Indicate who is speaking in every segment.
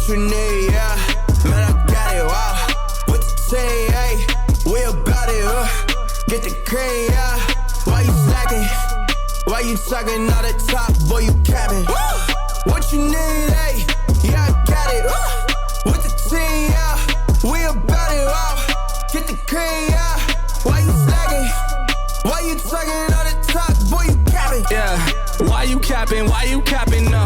Speaker 1: What you need, yeah. Man, I got it, wow. What you say, hey? We about it, get the cream, yeah. Why you slacking? Why you talking all the top, boy, you capping? What you need, hey? Yeah, I got it, with the team, yeah. We about it, wow. Get the cream, yeah. Why you slacking? Why you talking all the top, boy, you capping?
Speaker 2: Yeah, why you capping? Why you capping, no?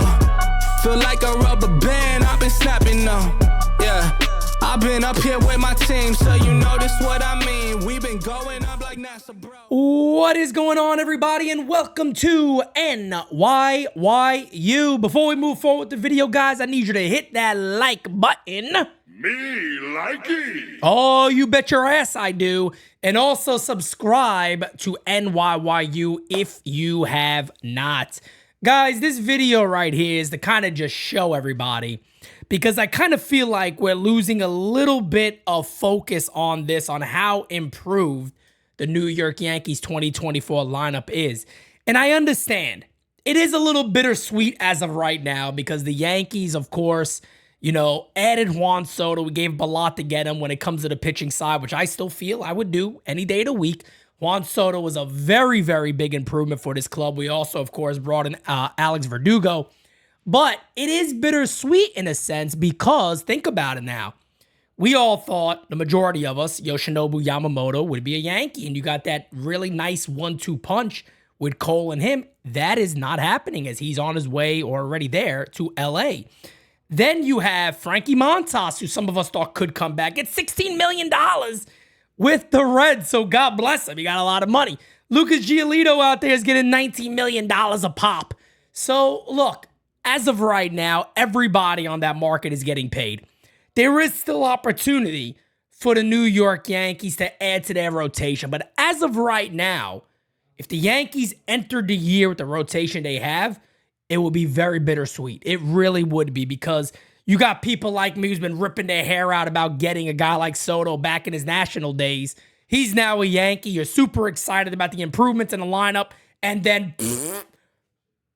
Speaker 2: Feel like a rubber band, I've been snapping, no. Yeah, I've been up here with my team, so you know this what I mean. We've been going up like NASA, bro.
Speaker 3: What is going on, everybody, and welcome to NYYU. Before we move forward with the video, guys, I need you to hit that like button.
Speaker 4: Me like it.
Speaker 3: Oh, you bet your ass I do. And also subscribe to NYYU if you have not. Guys, this video right here is to kind of just show everybody, because I kind of feel like we're losing a little bit of focus on this, on how improved the New York Yankees 2024 lineup is. And I understand it is a little bittersweet as of right now, because the Yankees, of course, you know, added Juan Soto. We gave up a lot to get him when it comes to the pitching side, which I still feel I would do any day of the week. Juan Soto was a very, very big improvement for this club. We also, of course, brought in Alex Verdugo. But it is bittersweet in a sense, because think about it now. We all thought, the majority of us, Yoshinobu Yamamoto would be a Yankee, and you got that really nice 1-2 punch with Cole and him. That is not happening, as he's on his way or already there to LA. Then you have Frankie Montas, who some of us thought could come back, get $16 million with the Reds, so God bless him. He got a lot of money. Lucas Giolito out there is getting $19 million a pop. So look, as of right now, everybody on that market is getting paid. There is still opportunity for the New York Yankees to add to their rotation. But as of right now, if the Yankees entered the year with the rotation they have, it would be very bittersweet. It really would be, because you got people like me who's been ripping their hair out about getting a guy like Soto back in his national days. He's now a Yankee. You're super excited about the improvements in the lineup. And then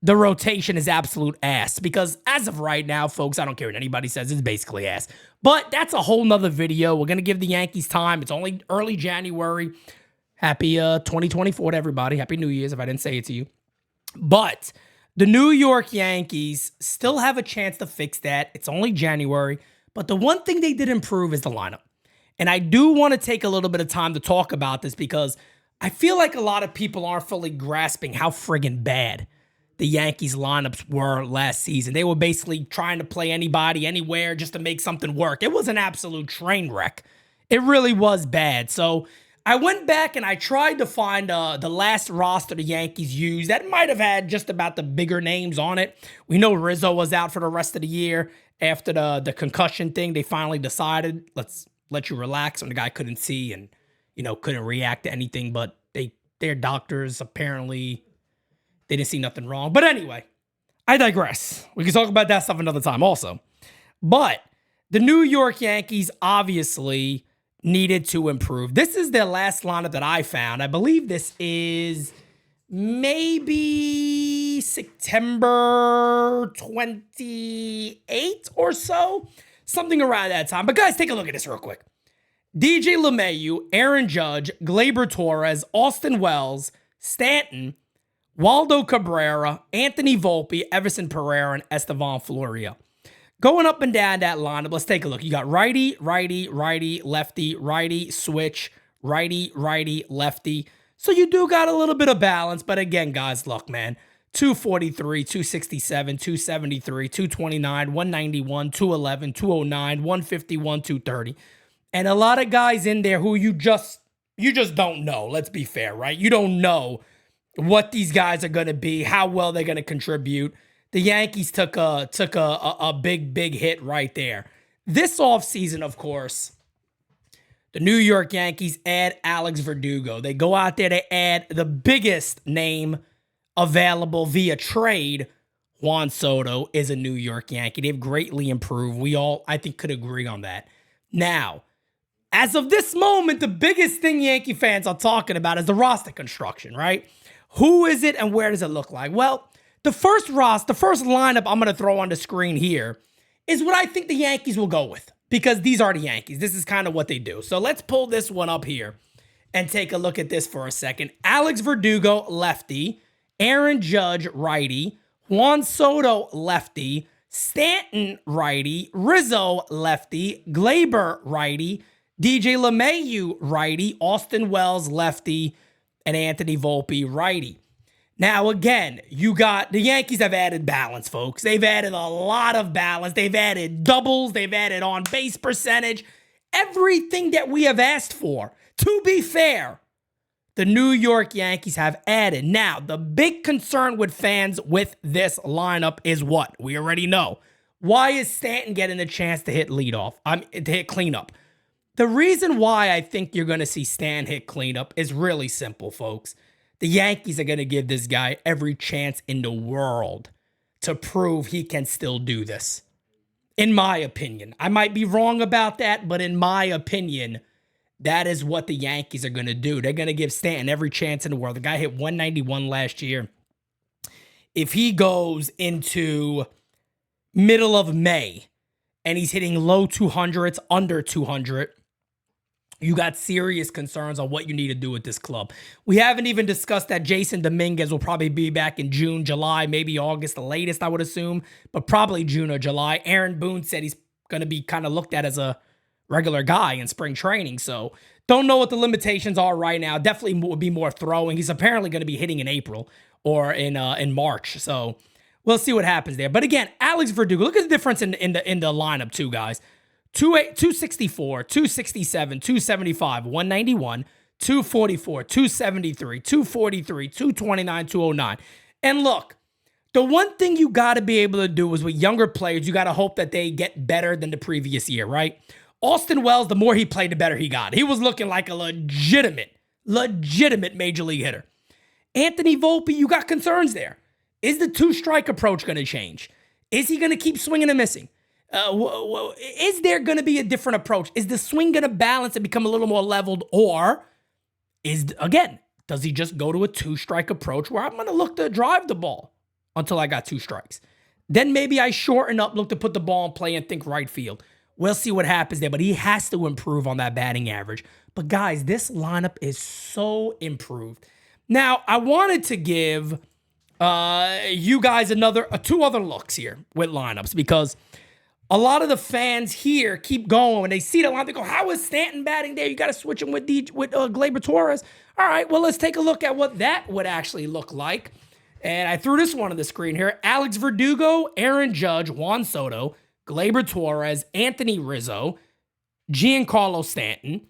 Speaker 3: the rotation is absolute ass, because as of right now, folks, I don't care what anybody says, it's basically ass. But that's a whole nother video. We're going to give the Yankees time. It's only early January. Happy 2024 to everybody. Happy New Year's if I didn't say it to you. But the New York Yankees still have a chance to fix that. It's only January. But the one thing they did improve is the lineup. And I do want to take a little bit of time to talk about this, because I feel like a lot of people aren't fully grasping how friggin' bad the Yankees lineups were last season. They were basically trying to play anybody, anywhere, just to make something work. It was an absolute train wreck. It really was bad. So I went back and I tried to find the last roster the Yankees used that might have had just about the bigger names on it. We know Rizzo was out for the rest of the year after the concussion thing. They finally decided, let's let you relax, when the guy couldn't see and, you know, couldn't react to anything. But their doctors apparently, they didn't see nothing wrong. But anyway, I digress. We can talk about that stuff another time also. But the New York Yankees obviously needed to improve. This is their last lineup that I found. I believe this is maybe September 28th or so. Something around that time. But guys, take a look at this real quick. DJ LeMahieu, Aaron Judge, Gleyber Torres, Austin Wells, Stanton, Waldo Cabrera, Anthony Volpe, Everson Pereira, and Estevan Florio. Going up and down that lineup, let's take a look. You got righty, righty, righty, lefty, righty, switch, righty, righty, lefty. So you do got a little bit of balance. But again, guys, look, man. 243, 267, 273, 229, 191, 211, 209, 151, 230. And a lot of guys in there who you just don't know. Let's be fair, right? You don't know what these guys are going to be, how well they're going to contribute. The Yankees took a big hit right there. This offseason, of course, the New York Yankees add Alex Verdugo. They go out there, they add the biggest name available via trade. Juan Soto is a New York Yankee. They've greatly improved. We all, I think, could agree on that. Now, as of this moment, the biggest thing Yankee fans are talking about is the roster construction, right? Who is it and where does it look like? Well, the first lineup I'm going to throw on the screen here is what I think the Yankees will go with, because these are the Yankees. This is kind of what they do. So let's pull this one up here and take a look at this for a second. Alex Verdugo, lefty. Aaron Judge, righty. Juan Soto, lefty. Stanton, righty. Rizzo, lefty. Glaber, righty. DJ LeMahieu, righty. Austin Wells, lefty. And Anthony Volpe, righty. Now, again, the Yankees have added balance, folks. They've added a lot of balance. They've added doubles. They've added on-base percentage. Everything that we have asked for. To be fair, the New York Yankees have added. Now, the big concern with fans with this lineup is what? We already know. Why is Stanton getting the chance to hit to hit cleanup? The reason why I think you're going to see Stanton hit cleanup is really simple, folks. The Yankees are going to give this guy every chance in the world to prove he can still do this. In my opinion. I might be wrong about that, but in my opinion, that is what the Yankees are going to do. They're going to give Stanton every chance in the world. The guy hit 191 last year. If he goes into middle of May and he's hitting low 200s, under 200, you got serious concerns on what you need to do with this club. We haven't even discussed that Jason Dominguez will probably be back in June, July, maybe August, the latest, I would assume, but probably June or July. Aaron Boone said he's going to be kind of looked at as a regular guy in spring training, so don't know what the limitations are right now. Definitely would be more throwing. He's apparently going to be hitting in April or in March, so we'll see what happens there. But again, Alex Verdugo, look at the difference in the lineup too, guys. 264, 267, 275, 191, 244, 273, 243, 229, 209. And look, the one thing you got to be able to do is with younger players, you got to hope that they get better than the previous year, right? Austin Wells, the more he played, the better he got. He was looking like a legitimate major league hitter. Anthony Volpe, you got concerns there. Is the two-strike approach going to change? Is he going to keep swinging and missing? Is there going to be a different approach? Is the swing going to balance and become a little more leveled? Or does he just go to a two-strike approach where I'm going to look to drive the ball until I got two strikes? Then maybe I shorten up, look to put the ball in play and think right field. We'll see what happens there, but he has to improve on that batting average. But guys, this lineup is so improved. Now, I wanted to give you guys two other looks here with lineups, because a lot of the fans here keep going. When they see the line, they go, how is Stanton batting there? You got to switch him with Gleyber Torres. All right, well, let's take a look at what that would actually look like. And I threw this one on the screen here. Alex Verdugo, Aaron Judge, Juan Soto, Gleyber Torres, Anthony Rizzo, Giancarlo Stanton,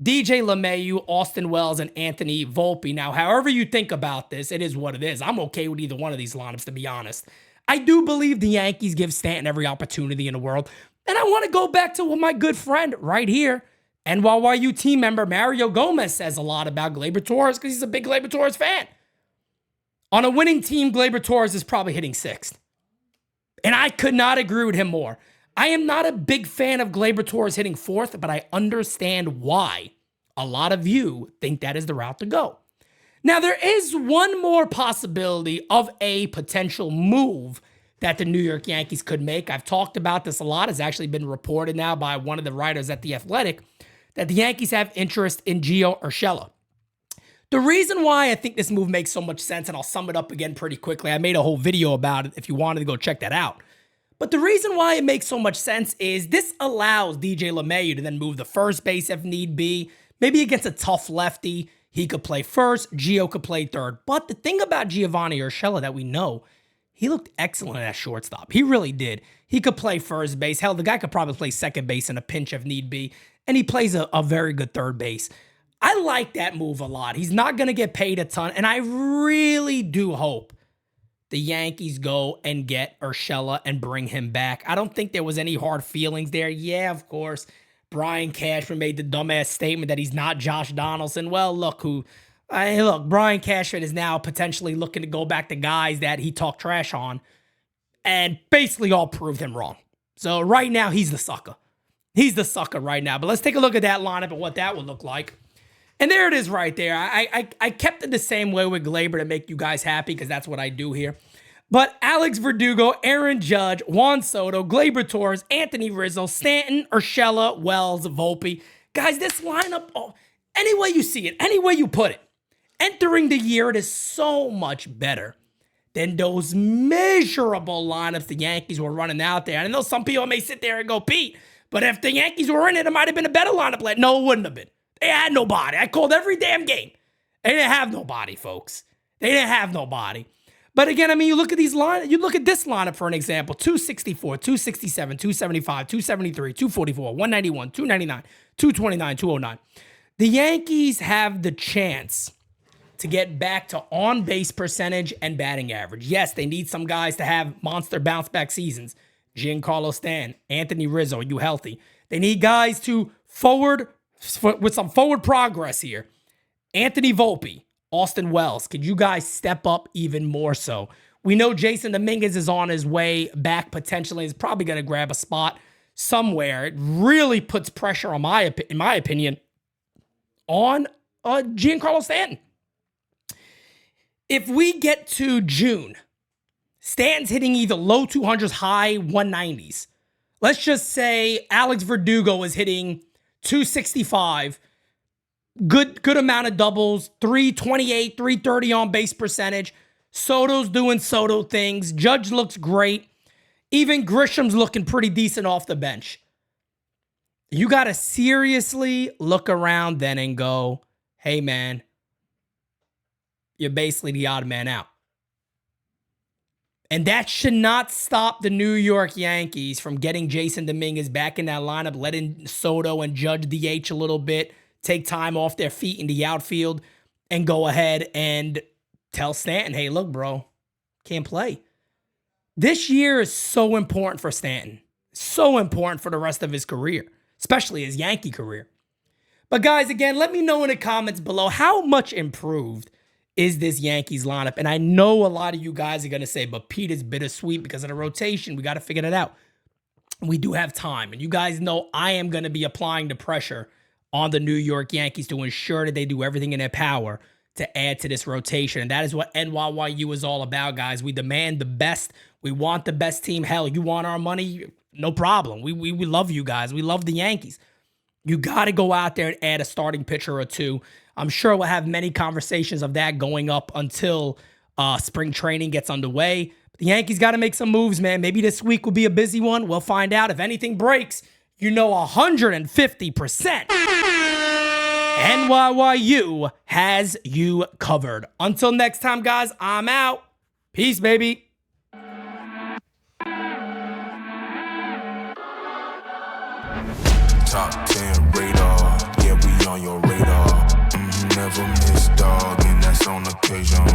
Speaker 3: DJ LeMahieu, Austin Wells, and Anthony Volpe. Now, however you think about this, it is what it is. I'm okay with either one of these lineups, to be honest. I do believe the Yankees give Stanton every opportunity in the world. And I want to go back to what my good friend right here, NYYU team member Mario Gomez, says a lot about Gleyber Torres, because he's a big Gleyber Torres fan. On a winning team, Gleyber Torres is probably hitting sixth. And I could not agree with him more. I am not a big fan of Gleyber Torres hitting fourth, but I understand why a lot of you think that is the route to go. Now, there is one more possibility of a potential move that the New York Yankees could make. I've talked about this a lot. It's actually been reported now by one of the writers at The Athletic that the Yankees have interest in Gio Urshela. The reason why I think this move makes so much sense, and I'll sum it up again pretty quickly. I made a whole video about it if you wanted to go check that out. But the reason why it makes so much sense is this allows DJ LeMahieu to then move to first base if need be. Maybe against a tough lefty, he could play first, Gio could play third. But the thing about Giovanni Urshela that we know, he looked excellent at shortstop. He really did. He could play first base. Hell, the guy could probably play second base in a pinch if need be. And he plays a very good third base. I like that move a lot. He's not going to get paid a ton. And I really do hope the Yankees go and get Urshela and bring him back. I don't think there was any hard feelings there. Yeah, of course, Brian Cashman made the dumbass statement that he's not Josh Donaldson. Well, look, Brian Cashman is now potentially looking to go back to guys that he talked trash on and basically all proved him wrong. So right now, he's the sucker. He's the sucker right now. But let's take a look at that lineup and what that would look like. And there it is right there. I kept it the same way with Gleyber to make you guys happy, because that's what I do here. But Alex Verdugo, Aaron Judge, Juan Soto, Gleyber Torres, Anthony Rizzo, Stanton, Urshela, Wells, Volpe. Guys, this lineup, any way you see it, any way you put it, entering the year, it is so much better than those miserable lineups the Yankees were running out there. And I know some people may sit there and go, Pete, but if the Yankees were in it, it might have been a better lineup. No, it wouldn't have been. They had nobody. I called every damn game. They didn't have nobody, folks. They didn't have nobody. But again, I mean, you look at these lineups, you look at this lineup for an example, 264, 267, 275, 273, 244, 191, 299, 229, 209. The Yankees have the chance to get back to on-base percentage and batting average. Yes, they need some guys to have monster bounce-back seasons. Giancarlo Stanton, Anthony Rizzo, you healthy. They need guys to with some forward progress here. Anthony Volpe, Austin Wells, could you guys step up even more so? We know Jason Dominguez is on his way back potentially. He's probably going to grab a spot somewhere. It really puts pressure on in my opinion, on Giancarlo Stanton. If we get to June, Stanton's hitting either low 200s, high 190s. Let's just say Alex Verdugo is hitting 265. Good amount of doubles, 328, 330 on base percentage. Soto's doing Soto things. Judge looks great. Even Grisham's looking pretty decent off the bench. You got to seriously look around then and go, hey, man, you're basically the odd man out. And that should not stop the New York Yankees from getting Jason Dominguez back in that lineup, letting Soto and Judge DH a little bit, take time off their feet in the outfield, and go ahead and tell Stanton, hey, look, bro, can't play. This year is so important for Stanton. So important for the rest of his career, especially his Yankee career. But guys, again, let me know in the comments below how much improved is this Yankees lineup. And I know a lot of you guys are going to say, but Pete, is bittersweet because of the rotation. We got to figure that out. We do have time. And you guys know I am going to be applying the pressure on the New York Yankees to ensure that they do everything in their power to add to this rotation. And that is what NYYU is all about, guys. We demand the best. We want the best team. Hell, you want our money? No problem. We love you guys. We love the Yankees. You got to go out there and add a starting pitcher or two. I'm sure we'll have many conversations of that going up until spring training gets underway. But the Yankees got to make some moves, man. Maybe this week will be a busy one. We'll find out. If anything breaks, you know 150%. NYYU has you covered. Until next time, guys, I'm out. Peace, baby.
Speaker 5: Top 10 radar, yeah, we on your radar. Never miss, dog, and that's on occasion.